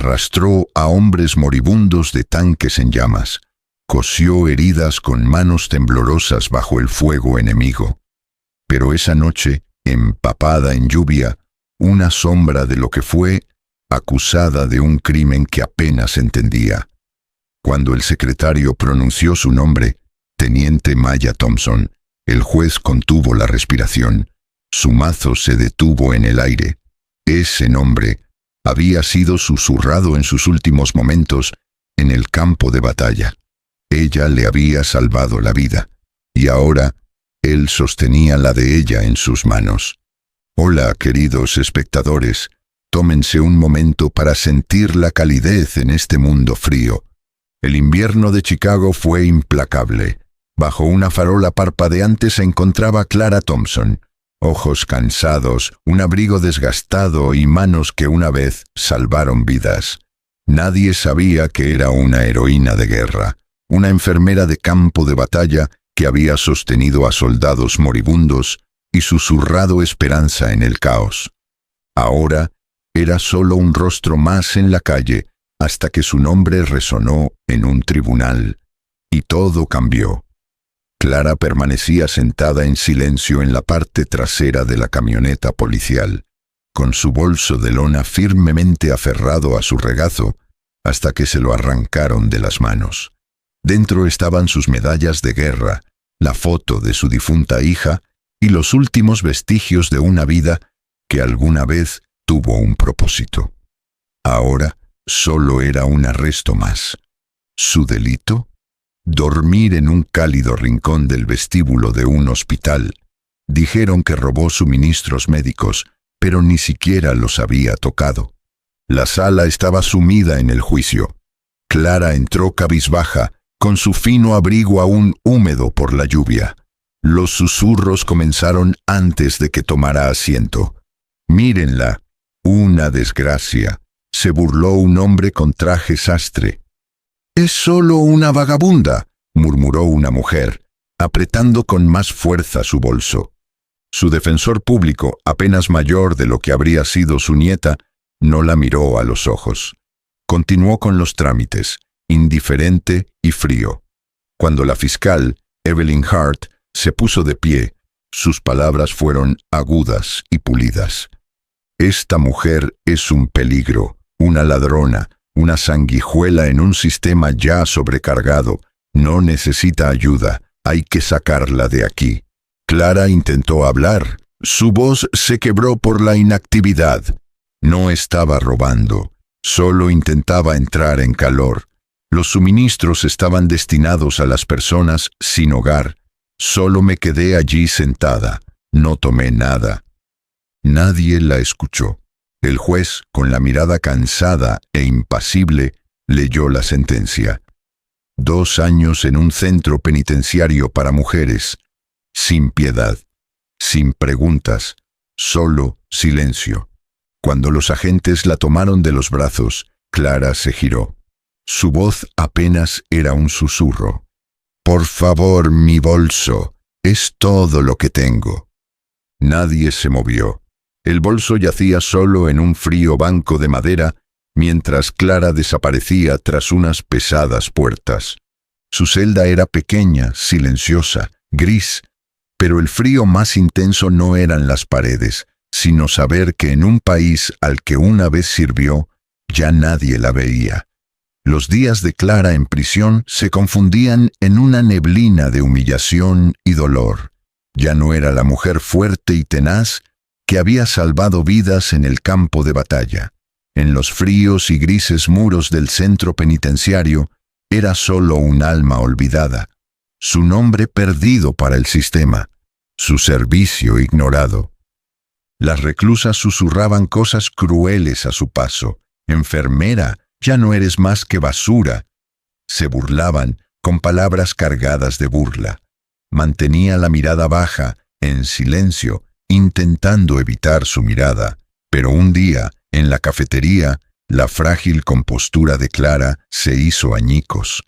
arrastró a hombres moribundos de tanques en llamas, cosió heridas con manos temblorosas bajo el fuego enemigo. Pero esa noche, empapada en lluvia, una sombra de lo que fue, acusada de un crimen que apenas entendía. Cuando el secretario pronunció su nombre, Teniente Maya Thompson, el juez contuvo la respiración. Su mazo se detuvo en el aire. Ese nombre había sido susurrado en sus últimos momentos en el campo de batalla. Ella le había salvado la vida, y ahora él sostenía la de ella en sus manos. Hola, queridos espectadores, tómense un momento para sentir la calidez en este mundo frío. El invierno de Chicago fue implacable. Bajo una farola parpadeante se encontraba Clara Thompson. Ojos cansados, un abrigo desgastado y manos que una vez salvaron vidas. Nadie sabía que era una heroína de guerra, una enfermera de campo de batalla que había sostenido a soldados moribundos y susurrado esperanza en el caos. Ahora era solo un rostro más en la calle, hasta que su nombre resonó en un tribunal, y todo cambió. Clara permanecía sentada en silencio en la parte trasera de la camioneta policial, con su bolso de lona firmemente aferrado a su regazo, hasta que se lo arrancaron de las manos. Dentro estaban sus medallas de guerra, la foto de su difunta hija y los últimos vestigios de una vida que alguna vez tuvo un propósito. Ahora solo era un arresto más. ¿Su delito? Dormir en un cálido rincón del vestíbulo de un hospital. Dijeron que robó suministros médicos, pero ni siquiera los había tocado. La sala estaba sumida en el juicio. Clara entró cabizbaja, con su fino abrigo aún húmedo por la lluvia. Los susurros comenzaron antes de que tomara asiento. «Mírenla, una desgracia», se burló un hombre con traje sastre. «Es solo una vagabunda», murmuró una mujer, apretando con más fuerza su bolso. Su defensor público, apenas mayor de lo que habría sido su nieta, no la miró a los ojos. Continuó con los trámites, indiferente y frío. Cuando la fiscal, Evelyn Hart, se puso de pie, sus palabras fueron agudas y pulidas. «Esta mujer es un peligro, una ladrona, una sanguijuela en un sistema ya sobrecargado. No necesita ayuda, hay que sacarla de aquí». Clara intentó hablar. Su voz se quebró por la inactividad. No estaba robando, solo intentaba entrar en calor. Los suministros estaban destinados a las personas sin hogar. Solo me quedé allí sentada, no tomé nada. Nadie la escuchó. El juez, con la mirada cansada e impasible, leyó la sentencia. 2 años en un centro penitenciario para mujeres, sin piedad, sin preguntas, solo silencio. Cuando los agentes la tomaron de los brazos, Clara se giró. Su voz apenas era un susurro. «Por favor, mi bolso, es todo lo que tengo». Nadie se movió. El bolso yacía solo en un frío banco de madera, mientras Clara desaparecía tras unas pesadas puertas. Su celda era pequeña, silenciosa, gris, pero el frío más intenso no eran las paredes, sino saber que en un país al que una vez sirvió, ya nadie la veía. Los días de Clara en prisión se confundían en una neblina de humillación y dolor. Ya no era la mujer fuerte y tenaz que había salvado vidas en el campo de batalla. En los fríos y grises muros del centro penitenciario, era solo un alma olvidada, su nombre perdido para el sistema, su servicio ignorado. Las reclusas susurraban cosas crueles a su paso. «Enfermera, ya no eres más que basura». Se burlaban con palabras cargadas de burla. Mantenía la mirada baja, en silencio, intentando evitar su mirada. Pero un día, en la cafetería, la frágil compostura de Clara se hizo añicos.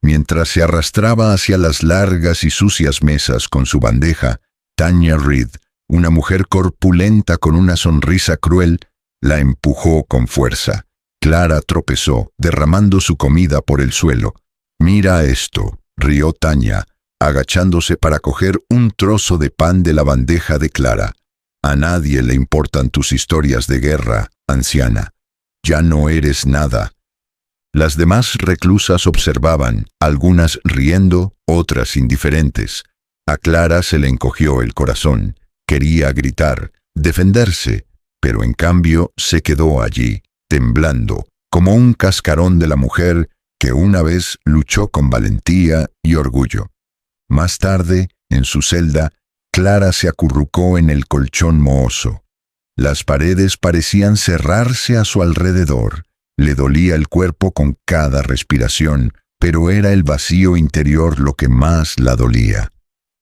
Mientras se arrastraba hacia las largas y sucias mesas con su bandeja, Tanya Reid, una mujer corpulenta con una sonrisa cruel, la empujó con fuerza. Clara tropezó, derramando su comida por el suelo. «Mira esto», rió Tanya, agachándose para coger un trozo de pan de la bandeja de Clara. «A nadie le importan tus historias de guerra, anciana. Ya no eres nada». Las demás reclusas observaban, algunas riendo, otras indiferentes. A Clara se le encogió el corazón. Quería gritar, defenderse, pero en cambio se quedó allí, temblando, como un cascarón de la mujer que una vez luchó con valentía y orgullo. Más tarde, en su celda, Clara se acurrucó en el colchón mohoso. Las paredes parecían cerrarse a su alrededor. Le dolía el cuerpo con cada respiración, pero era el vacío interior lo que más la dolía.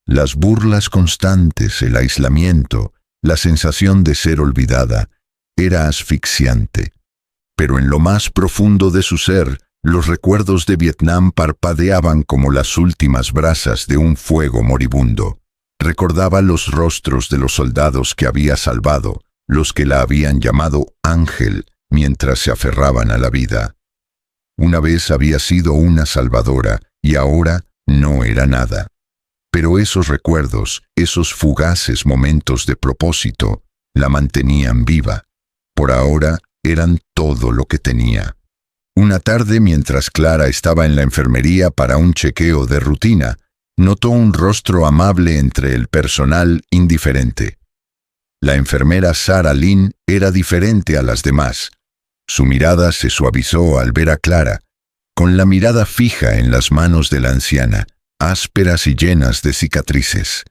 Las burlas constantes, el aislamiento, la sensación de ser olvidada, era asfixiante. Pero en lo más profundo de su ser, los recuerdos de Vietnam parpadeaban como las últimas brasas de un fuego moribundo. Recordaba los rostros de los soldados que había salvado, los que la habían llamado Ángel, mientras se aferraban a la vida. Una vez había sido una salvadora y ahora no era nada. Pero esos recuerdos, esos fugaces momentos de propósito, la mantenían viva. Por ahora eran todo lo que tenía. Una tarde, mientras Clara estaba en la enfermería para un chequeo de rutina, notó un rostro amable entre el personal indiferente. La enfermera Sarah Lynn era diferente a las demás. Su mirada se suavizó al ver a Clara, con la mirada fija en las manos de la anciana, ásperas y llenas de cicatrices.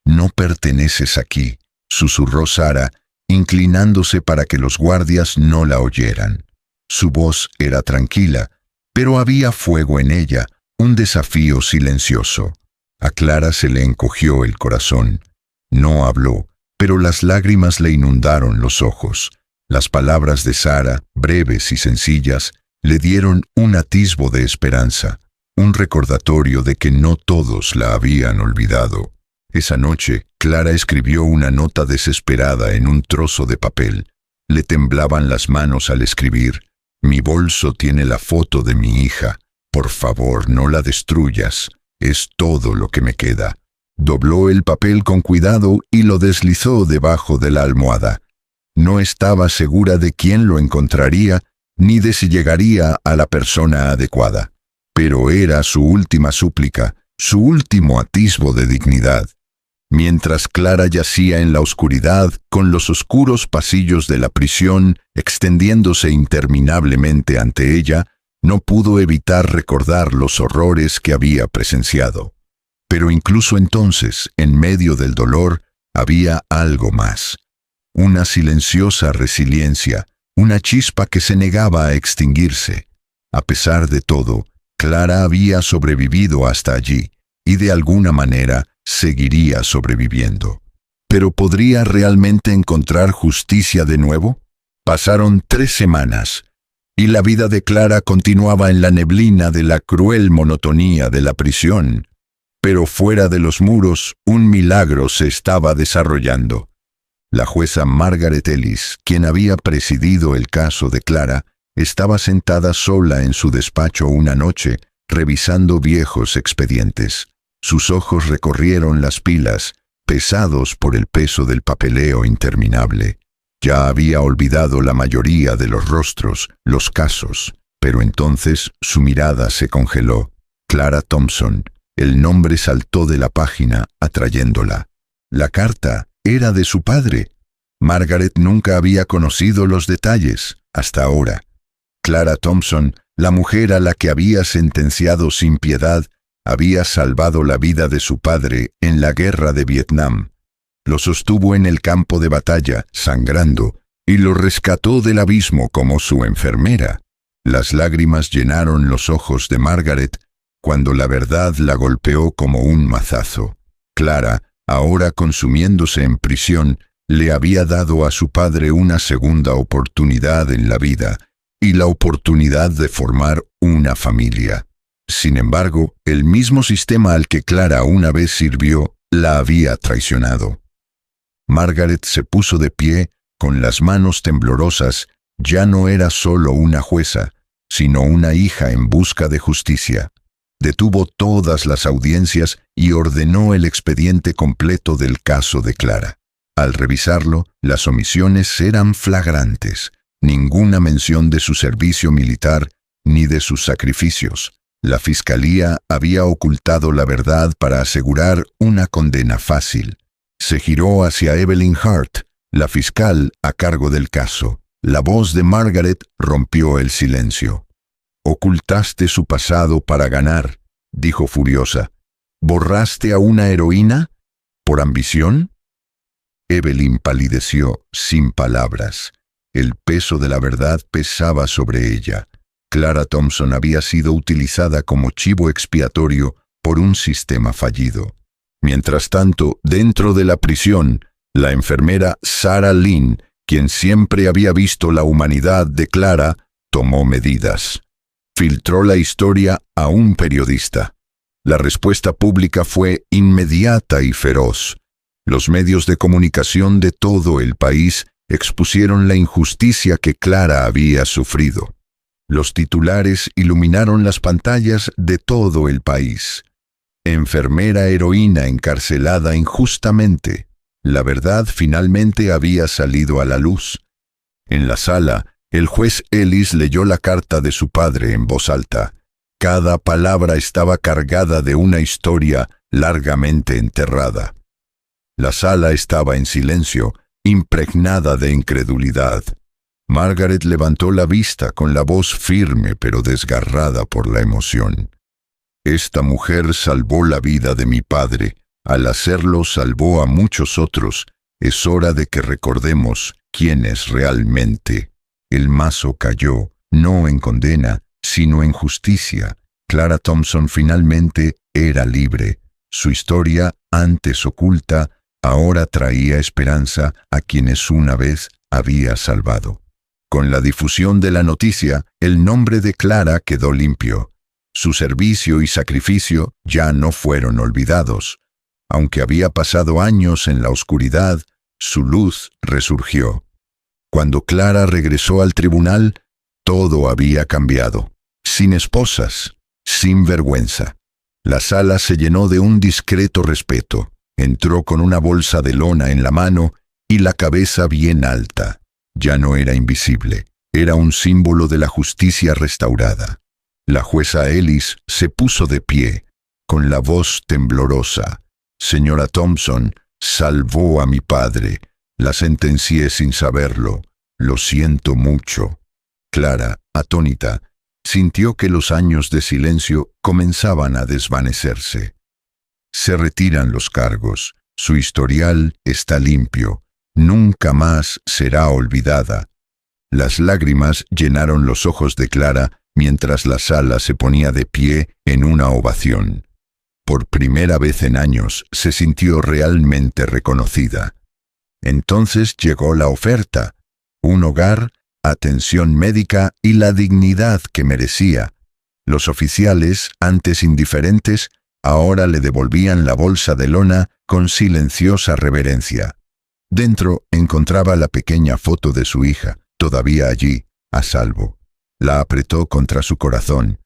«No perteneces aquí», susurró Sarah, inclinándose para que los guardias no la oyeran. Su voz era tranquila, pero había fuego en ella, un desafío silencioso. A Clara se le encogió el corazón. No habló, pero las lágrimas le inundaron los ojos. Las palabras de Sarah, breves y sencillas, le dieron un atisbo de esperanza, un recordatorio de que no todos la habían olvidado. Esa noche, Clara escribió una nota desesperada en un trozo de papel. Le temblaban las manos al escribir. «Mi bolso tiene la foto de mi hija. Por favor, no la destruyas. Es todo lo que me queda». Dobló el papel con cuidado y lo deslizó debajo de la almohada. No estaba segura de quién lo encontraría, ni de si llegaría a la persona adecuada. Pero era su última súplica, su último atisbo de dignidad. Mientras Clara yacía en la oscuridad, con los oscuros pasillos de la prisión extendiéndose interminablemente ante ella, no pudo evitar recordar los horrores que había presenciado. Pero incluso entonces, en medio del dolor, había algo más. Una silenciosa resiliencia, una chispa que se negaba a extinguirse. A pesar de todo, Clara había sobrevivido hasta allí, y de alguna manera seguiría sobreviviendo. ¿Pero podría realmente encontrar justicia de nuevo? Pasaron 3 semanas, y la vida de Clara continuaba en la neblina de la cruel monotonía de la prisión. Pero fuera de los muros, un milagro se estaba desarrollando. La jueza Margaret Ellis, quien había presidido el caso de Clara, estaba sentada sola en su despacho una noche, revisando viejos expedientes. Sus ojos recorrieron las pilas, pesados por el peso del papeleo interminable. Ya había olvidado la mayoría de los rostros, los casos, pero entonces su mirada se congeló. Clara Thompson. El nombre saltó de la página, atrayéndola. La carta era de su padre. Margaret nunca había conocido los detalles, hasta ahora. Clara Thompson, la mujer a la que había sentenciado sin piedad, había salvado la vida de su padre en la guerra de Vietnam. Lo sostuvo en el campo de batalla, sangrando, y lo rescató del abismo como su enfermera. Las lágrimas llenaron los ojos de Margaret cuando la verdad la golpeó como un mazazo. Clara, ahora consumiéndose en prisión, le había dado a su padre una segunda oportunidad en la vida y la oportunidad de formar una familia. Sin embargo, el mismo sistema al que Clara una vez sirvió la había traicionado. Margaret se puso de pie, con las manos temblorosas, ya no era solo una jueza, sino una hija en busca de justicia. Detuvo todas las audiencias y ordenó el expediente completo del caso de Clara. Al revisarlo, las omisiones eran flagrantes. Ninguna mención de su servicio militar ni de sus sacrificios. La fiscalía había ocultado la verdad para asegurar una condena fácil. Se giró hacia Evelyn Hart, la fiscal a cargo del caso. La voz de Margaret rompió el silencio. «Ocultaste su pasado para ganar», dijo furiosa. «¿Borraste a una heroína? ¿Por ambición?» Evelyn palideció sin palabras. El peso de la verdad pesaba sobre ella. Clara Thompson había sido utilizada como chivo expiatorio por un sistema fallido. Mientras tanto, dentro de la prisión, la enfermera Sarah Lynn, quien siempre había visto la humanidad de Clara, tomó medidas. Filtró la historia a un periodista. La respuesta pública fue inmediata y feroz. Los medios de comunicación de todo el país expusieron la injusticia que Clara había sufrido. Los titulares iluminaron las pantallas de todo el país. Enfermera heroína encarcelada injustamente. La verdad finalmente había salido a la luz. En la sala, el juez Ellis leyó la carta de su padre en voz alta. Cada palabra estaba cargada de una historia largamente enterrada. La sala estaba en silencio, impregnada de incredulidad. Margaret levantó la vista con la voz firme pero desgarrada por la emoción. «Esta mujer salvó la vida de mi padre. Al hacerlo salvó a muchos otros. Es hora de que recordemos quién es realmente». El mazo cayó, no en condena, sino en justicia. Clara Thompson finalmente era libre. Su historia, antes oculta, ahora traía esperanza a quienes una vez había salvado. Con la difusión de la noticia, el nombre de Clara quedó limpio. Su servicio y sacrificio ya no fueron olvidados. Aunque había pasado años en la oscuridad, su luz resurgió. Cuando Clara regresó al tribunal, todo había cambiado. Sin esposas, sin vergüenza. La sala se llenó de un discreto respeto. Entró con una bolsa de lona en la mano y la cabeza bien alta. Ya no era invisible. Era un símbolo de la justicia restaurada. La jueza Ellis se puso de pie, con la voz temblorosa. «Señora Thompson, salvó a mi padre. La sentencié sin saberlo. Lo siento mucho». Clara, atónita, sintió que los años de silencio comenzaban a desvanecerse. Se retiran los cargos. Su historial está limpio. Nunca más será olvidada. Las lágrimas llenaron los ojos de Clara mientras la sala se ponía de pie en una ovación. Por primera vez en años se sintió realmente reconocida. Entonces llegó la oferta: un hogar, atención médica y la dignidad que merecía. Los oficiales, antes indiferentes, ahora le devolvían la bolsa de lona con silenciosa reverencia. Dentro encontraba la pequeña foto de su hija, todavía allí, a salvo. La apretó contra su corazón.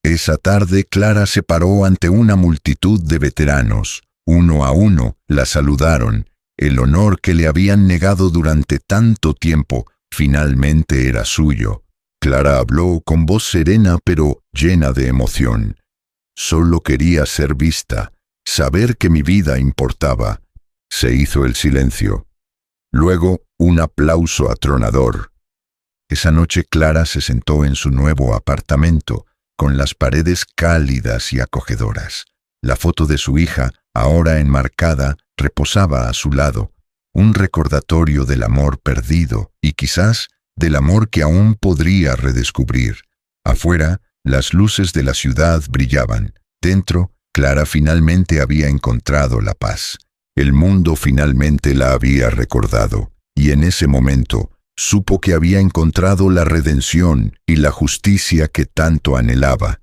Esa tarde Clara se paró ante una multitud de veteranos. Uno a uno la saludaron. El honor que le habían negado durante tanto tiempo finalmente era suyo. Clara habló con voz serena pero llena de emoción. «Solo quería ser vista, saber que mi vida importaba». Se hizo el silencio. Luego, un aplauso atronador. Esa noche Clara se sentó en su nuevo apartamento, con las paredes cálidas y acogedoras. La foto de su hija, ahora enmarcada, reposaba a su lado, un recordatorio del amor perdido y quizás del amor que aún podría redescubrir. Afuera, las luces de la ciudad brillaban. Dentro, Clara finalmente había encontrado la paz. El mundo finalmente la había recordado, y en ese momento supo que había encontrado la redención y la justicia que tanto anhelaba.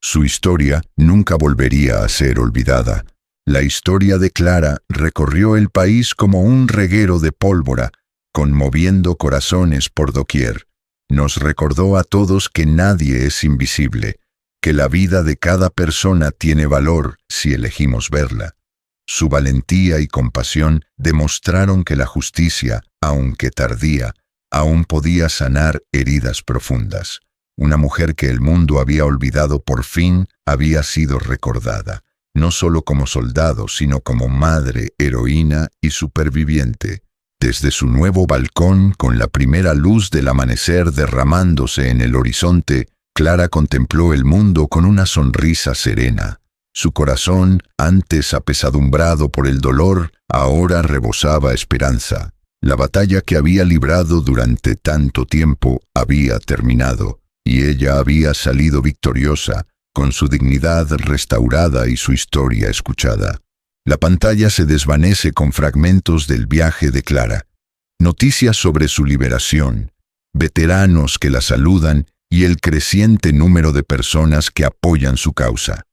Su historia nunca volvería a ser olvidada. La historia de Clara recorrió el país como un reguero de pólvora, conmoviendo corazones por doquier. nos recordó a todos que nadie es invisible, que la vida de cada persona tiene valor si elegimos verla. Su valentía y compasión demostraron que la justicia, aunque tardía, aún podía sanar heridas profundas. Una mujer que el mundo había olvidado por fin había sido recordada, no solo como soldado, sino como madre, heroína y superviviente. Desde su nuevo balcón, con la primera luz del amanecer derramándose en el horizonte, Clara contempló el mundo con una sonrisa serena. Su corazón, antes apesadumbrado por el dolor, ahora rebosaba esperanza. La batalla que había librado durante tanto tiempo había terminado, y ella había salido victoriosa, con su dignidad restaurada y su historia escuchada. La pantalla se desvanece con fragmentos del viaje de Clara. Noticias sobre su liberación, veteranos que la saludan y el creciente número de personas que apoyan su causa.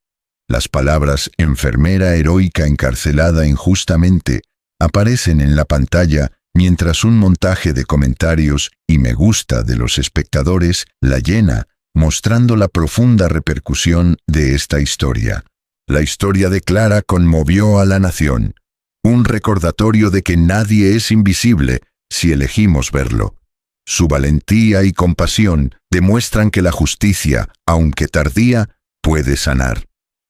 Las palabras enfermera heroica encarcelada injustamente aparecen en la pantalla mientras un montaje de comentarios y me gusta de los espectadores la llena, mostrando la profunda repercusión de esta historia. La historia de Clara conmovió a la nación. Un recordatorio de que nadie es invisible si elegimos verlo. Su valentía y compasión demuestran que la justicia, aunque tardía, puede sanar.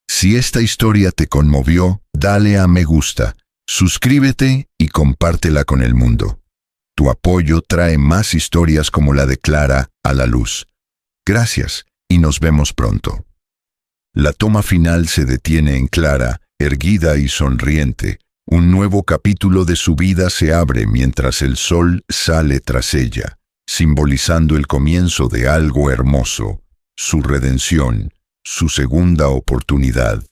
Si esta historia te conmovió, dale a me gusta, suscríbete y compártela con el mundo. Tu apoyo trae más historias como la de Clara a la luz. Gracias y nos vemos pronto. La toma final se detiene en Clara, erguida y sonriente. Un nuevo capítulo de su vida se abre mientras el sol sale tras ella, simbolizando el comienzo de algo hermoso, su redención, su segunda oportunidad.